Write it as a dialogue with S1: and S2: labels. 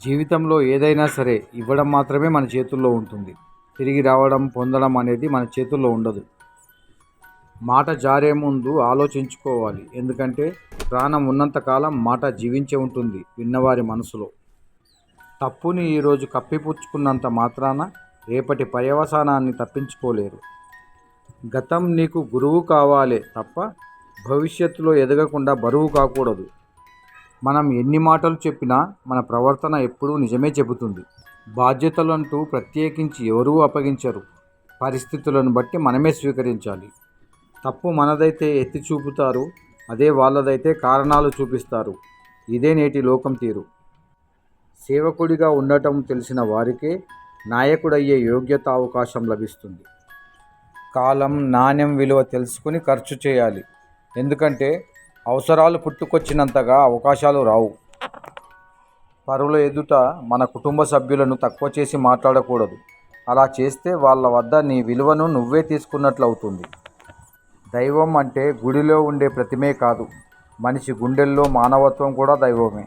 S1: జీవితంలో ఏదైనా సరే ఇవ్వడం మాత్రమే మన చేతుల్లో ఉంటుంది. తిరిగి రావడం, పొందడం అనేది మన చేతుల్లో ఉండదు. మాట జారే ముందు ఆలోచించుకోవాలి. ఎందుకంటే ప్రాణం ఉన్నంతకాలం మాట జీవించే ఉంటుంది విన్నవారి మనసులో. తప్పుని ఈరోజు కప్పిపుచ్చుకున్నంత మాత్రాన రేపటి పర్యవసానాన్ని తప్పించుకోలేరు. గతం నీకు గురువు కావాలే తప్ప భవిష్యత్తులో ఎదగకుండా బరువు కాకూడదు. మనం ఎన్ని మాటలు చెప్పినా మన ప్రవర్తన ఎప్పుడూ నిజమే చెబుతుంది. బాధ్యతలంటూ ప్రత్యేకించి ఎవరూ అప్పగించరు. పరిస్థితులను బట్టి మనమే స్వీకరించాలి. తప్పు మనదైతే ఎత్తి చూపుతారు, అదే వాళ్ళదైతే కారణాలు చూపిస్తారు. ఇదే నేటి లోకం తీరు. సేవకుడిగా ఉండటం తెలిసిన వారికే నాయకుడయ్యే యోగ్యత, అవకాశం లభిస్తుంది. కాలం, నాణ్యం విలువ తెలుసుకుని ఖర్చు చేయాలి. ఎందుకంటే అవసరాలు పుట్టుకొచ్చినంతగా అవకాశాలు రావు. పరుల ఎదుట మన కుటుంబ సభ్యులను తక్కువ చేసి మాట్లాడకూడదు. అలా చేస్తే వాళ్ళ వద్ద నీ విలువను నువ్వే తీసుకున్నట్లు అవుతుంది. దైవం అంటే గుడిలో ఉండే ప్రతిమే కాదు, మనిషి గుండెల్లో మానవత్వం కూడా దైవమే.